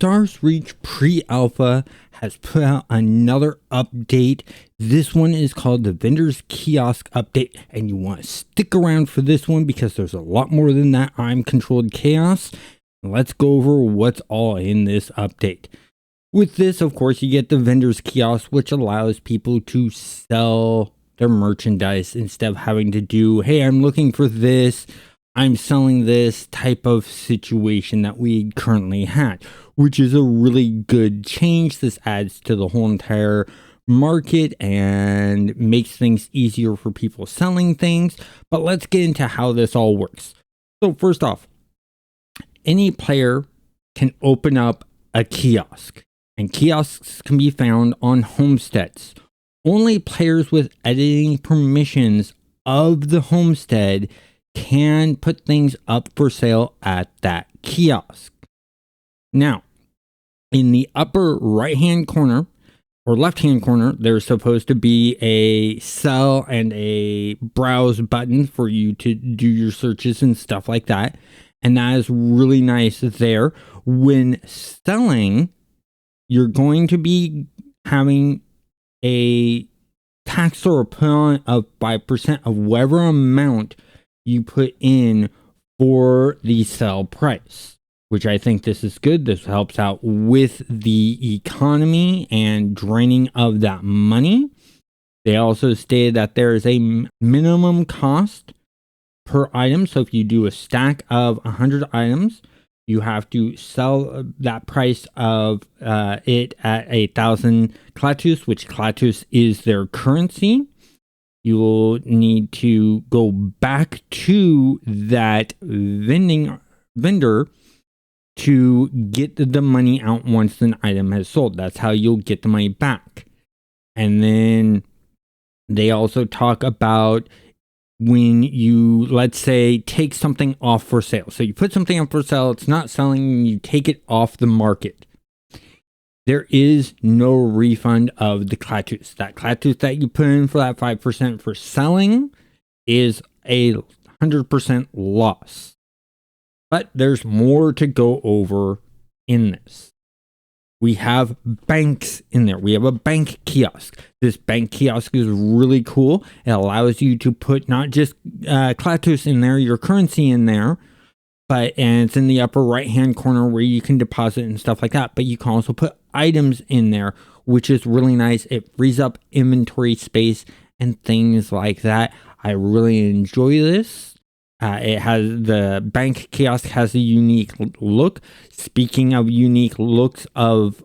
Stars Reach Pre-Alpha has put out another update. This one is called the Vendor Kiosk update, and you want to stick around for this one because there's a lot more than that. I'm Controlled Chaos. Let's go over what's all in this update. With this, of course, you get the Vendor's Kiosk, which allows people to sell their merchandise instead of having to do, hey, I'm looking for this, I'm selling this type of situation that we currently had, which is a really good change. This adds to the whole entire market and makes things easier for people selling things. But let's get into how this all works. So first off, any player can open up a kiosk, and kiosks can be found on homesteads. Only players with editing permissions of the homestead can put things up for sale at that kiosk. Now, in the upper right-hand corner or left-hand corner, there's supposed to be a sell and a browse button for you to do your searches and stuff like that. And that is really nice there. When selling, you're going to be having a tax or a put on of 5% of whatever amount you put in for the sell price, which I think this is good. This helps out with the economy and draining of that money. They also stated that there is a minimum cost per item. So if you do a stack of 100 items, you have to sell that price of it at 1,000 Klatus, which Klatus is their currency. You will need to go back to that vendor to get the money out once an item has sold. That's how you'll get the money back. And then they also talk about when you, let's say, take something off for sale. So you put something up for sale, it's not selling, and you take it off the market. There is no refund of the Klatus. That Klatus that you put in for that 5% for selling is a 100% loss. But there's more to go over in this. We have banks in there. We have a bank kiosk. This bank kiosk is really cool. It allows you to put not just Klatus in there, your currency in there, and it's in the upper right-hand corner where you can deposit and stuff like that. But you can also put items in there, which is really nice. It frees up inventory space and things like that. I really enjoy this. It has the bank kiosk has a unique look. Speaking of unique looks of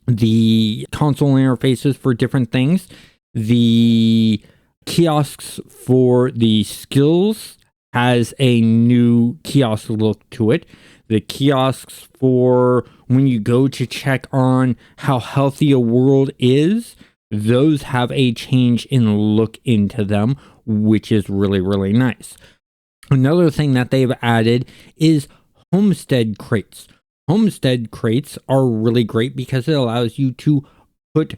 the console interfaces for different things, the kiosks for the skills has a new kiosk look to it. The kiosks for when you go to check on how healthy a world is, those have a change in look into them, which is really, really nice. Another thing that they've added is homestead crates. Homestead crates are really great because it allows you to put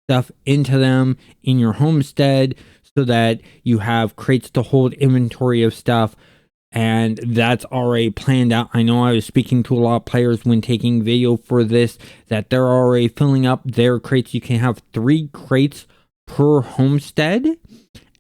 stuff into them in your homestead so that you have crates to hold inventory of stuff, and that's already planned out. I know I was speaking to a lot of players when taking video for this that they're already filling up their crates. You can have 3 crates per homestead,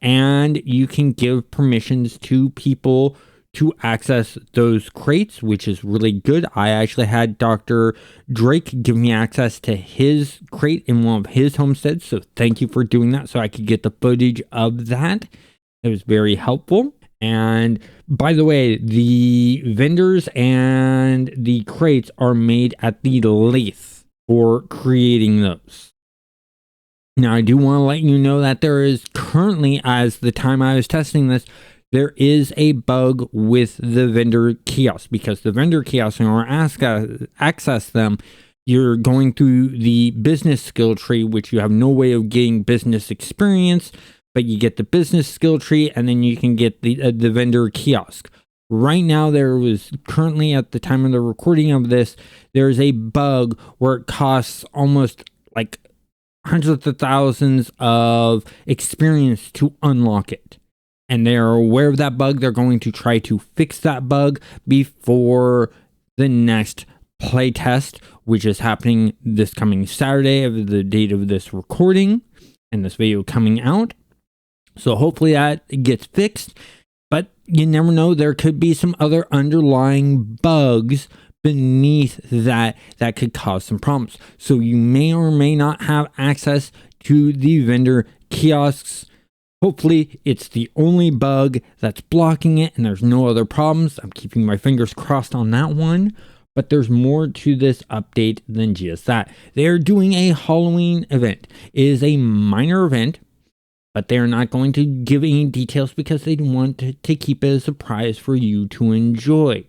and you can give permissions to people to access those crates, which is really good. I actually had Dr. Drake give me access to his crate in one of his homesteads, so thank you for doing that so I could get the footage of that. It was very helpful. And by the way, the vendors and the crates are made at the lathe for creating those. Now, I do want to let you know that there is currently, as the time I was testing this, there is a bug with the vendor kiosk, because the vendor kiosk, in order to access them, you're going through the business skill tree, which you have no way of getting business experience, but you get the business skill tree, and then you can get the vendor kiosk. Right now, there was currently, at the time of the recording of this, there's a bug where it costs almost like hundreds of thousands of experience to unlock it. And they're aware of that bug. They're going to try to fix that bug before the next playtest, which is happening this coming Saturday of the date of this recording and this video coming out. So hopefully that gets fixed, but you never know, there could be some other underlying bugs beneath that could cause some problems. So you may or may not have access to the vendor kiosks. Hopefully it's the only bug that's blocking it and there's no other problems. I'm keeping my fingers crossed on that one. But there's more to this update than just that. They're doing a Halloween event. It is a minor event, but they're not going to give any details because they want to keep it a surprise for you to enjoy.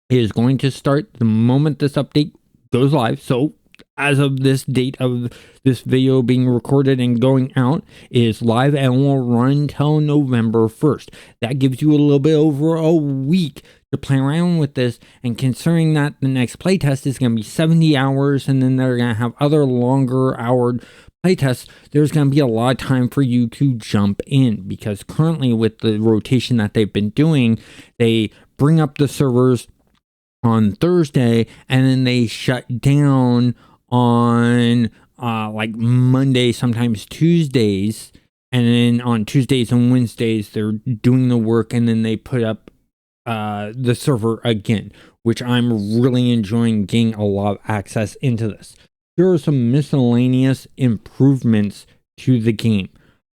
It is going to start the moment this update goes live. So as of this date of this video being recorded and going out, it is live and will run till November 1st. That gives you a little bit over a week to play around with this, and considering that the next playtest is going to be 70 hours and then they're going to have other longer houred playtests, there's going to be a lot of time for you to jump in, because currently with the rotation that they've been doing, they bring up the servers on Thursday and then they shut down on like Monday, sometimes Tuesdays, and then on Tuesdays and Wednesdays they're doing the work and then they put up the server again, which I'm really enjoying getting a lot of access into this. Here are some miscellaneous improvements to the game.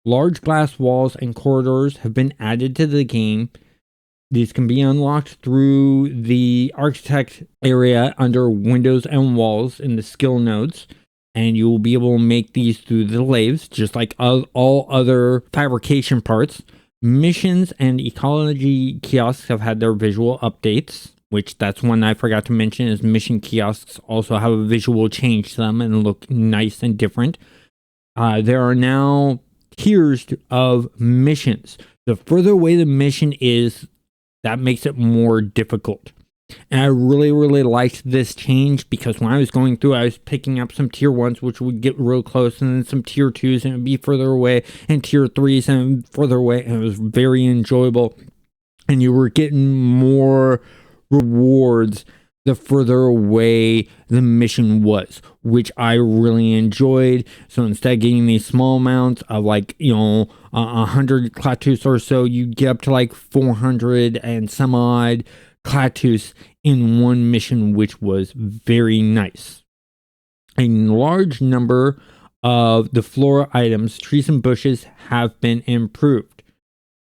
Large glass walls and corridors have been added to the game. These can be unlocked through the architect area under windows and walls in the skill nodes, and you will be able to make these through the lathes, just like all other fabrication parts. Missions and ecology kiosks have had their visual updates, which that's one I forgot to mention, is mission kiosks also have a visual change to them and look nice and different. There are now tiers of missions. The further away the mission is, that makes it more difficult. And I really, really liked this change, because when I was going through, I was picking up some tier 1s, which would get real close, and then some tier 2s, and it would be further away, and tier 3s, and further away, and it was very enjoyable. And you were getting more rewards the further away the mission was, which I really enjoyed. So instead of getting these small amounts of 100 Clatus or so, you get up to like 400 and some odd Clatus in one mission, which was very nice. A large number of the flora items, trees and bushes, have been improved,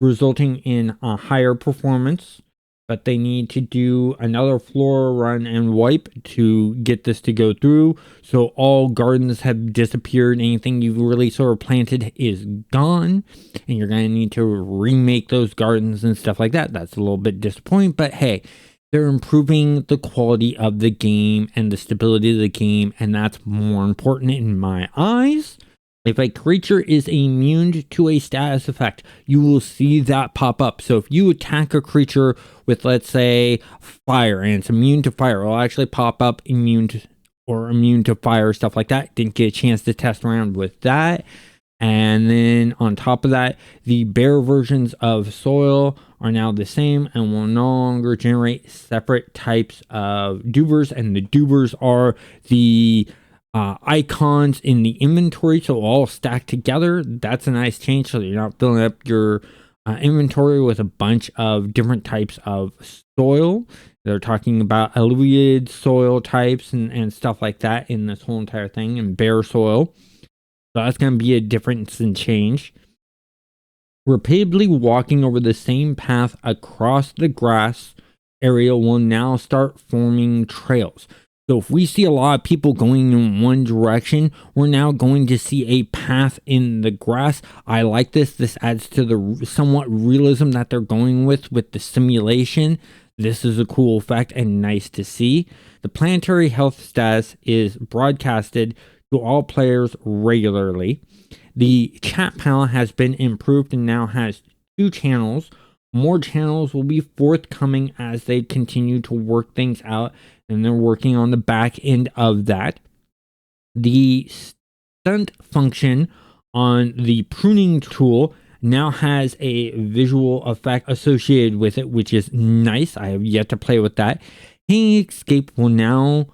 resulting in a higher performance. But they need to do another flora run and wipe to get this to go through. So all gardens have disappeared. Anything you've really sort of planted is gone, and you're going to need to remake those gardens and stuff like that. That's a little bit disappointing, but hey, they're improving the quality of the game and the stability of the game, and that's more important in my eyes. If a creature is immune to a status effect, you will see that pop up. So if you attack a creature with, let's say, fire, and it's immune to fire, it'll actually pop up immune to fire, stuff like that. Didn't get a chance to test around with that. And then on top of that, the bare versions of soil are now the same and will no longer generate separate types of dubers. And the dubers are the icons in the inventory, so all stacked together. That's a nice change, so you're not filling up your inventory with a bunch of different types of soil. They're talking about alluvial soil types and stuff like that in this whole entire thing, and bare soil. So that's going to be a difference and change. Repeatedly walking over the same path across the grass area will now start forming trails. So if we see a lot of people going in one direction, we're now going to see a path in the grass. I like this. This adds to the somewhat realism that they're going with the simulation. This is a cool effect and nice to see. The planetary health status is broadcasted to all players regularly. The chat panel has been improved and now has 2 channels. More channels will be forthcoming as they continue to work things out, and they're working on the back end of that. The stunt function on the pruning tool now has a visual effect associated with it, which is nice. I have yet to play with that. Hanging escape will now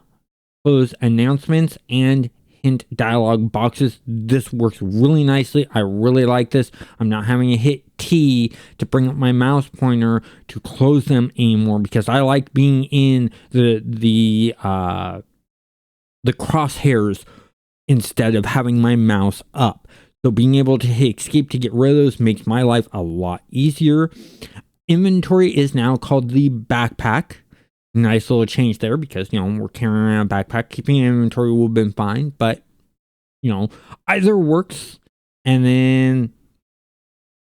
close announcements and hint dialog boxes. This works really nicely. I really like this. I'm not having to hit T to bring up my mouse pointer to close them anymore, because I like being in the crosshairs instead of having my mouse up. So being able to hit escape to get rid of those makes my life a lot easier. Inventory is now called the backpack. Nice little change there, because, we're carrying around a backpack. Keeping an inventory would have been fine, but, either works. And then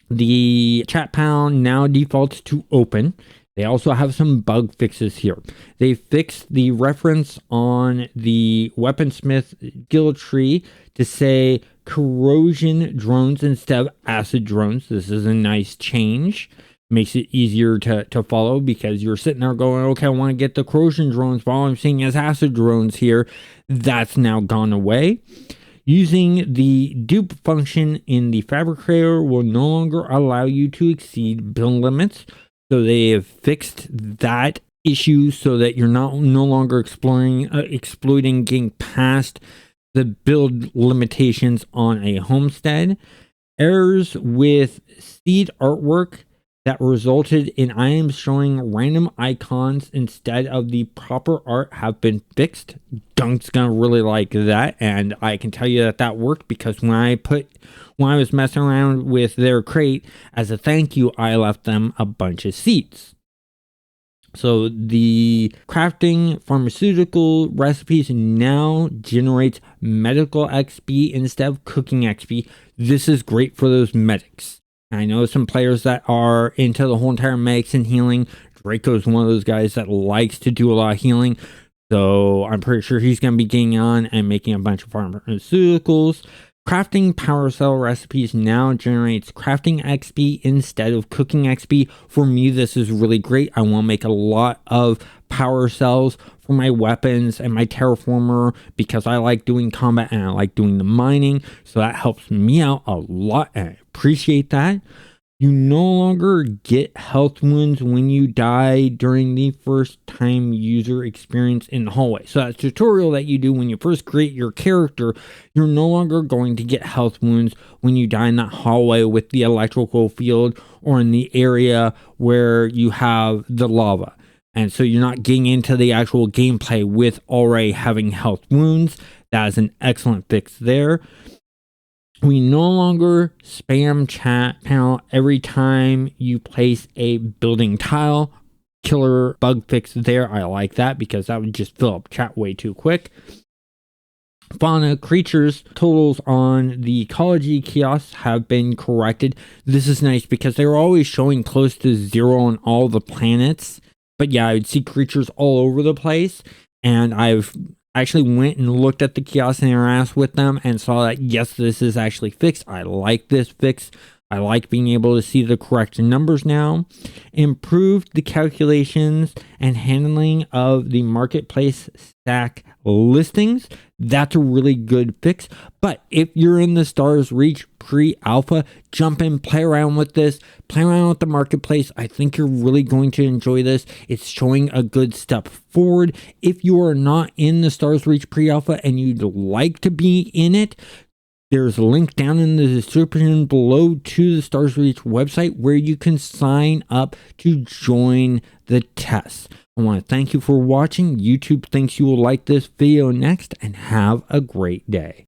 the chat panel now defaults to open. They also have some bug fixes here. They fixed the reference on the weaponsmith guild tree to say corrosion drones instead of acid drones. This is a nice change. Makes it easier to follow, because you're sitting there going, okay, I want to get the corrosion drones, but all I'm seeing is acid drones here. That's now gone away. Using the dupe function in the fabricator will no longer allow you to exceed build limits. So they have fixed that issue so that you're no longer exploiting getting past the build limitations on a homestead. Errors with seed artwork that resulted in items showing random icons instead of the proper art have been fixed. Dunk's gonna really like that, and I can tell you that worked, because when I was messing around with their crate, as a thank you, I left them a bunch of seeds. So the crafting pharmaceutical recipes now generates medical XP instead of cooking XP. This is great for those medics. I know some players that are into the whole entire medics and healing. Draco's one of those guys that likes to do a lot of healing. So I'm pretty sure he's going to be getting on and making a bunch of pharmaceuticals. Crafting power cell recipes now generates crafting XP instead of cooking XP. For me, this is really great. I want to make a lot of power cells for my weapons and my terraformer, because I like doing combat and I like doing the mining. So that helps me out a lot, and I appreciate that. You no longer get health wounds when you die during the first time user experience in the hallway. So that tutorial that you do when you first create your character, you're no longer going to get health wounds when you die in that hallway with the electrical field or in the area where you have the lava. And so you're not getting into the actual gameplay with already having health wounds. That is an excellent fix there. We no longer spam chat panel every time you place a building tile. Killer bug fix there. I like that, because that would just fill up chat way too quick. Fauna creatures totals on the ecology kiosks have been corrected. This is nice, because they were always showing close to 0 on all the planets. But yeah, I would see creatures all over the place, and I've actually went and looked at the kiosk and interact with them and saw that yes, this is actually fixed. I like this fix. I like being able to see the correct numbers now. Improved the calculations and handling of the marketplace stack listings. That's a really good fix. But if you're in the Stars Reach pre-alpha, jump in, play around with this, play around with the marketplace. I think you're really going to enjoy this. It's showing a good step forward. If you are not in the Stars Reach pre-alpha and you'd like to be in it, there's a link down in the description below to the Stars Reach website where you can sign up to join the test. I want to thank you for watching. YouTube thinks you will like this video next, and have a great day.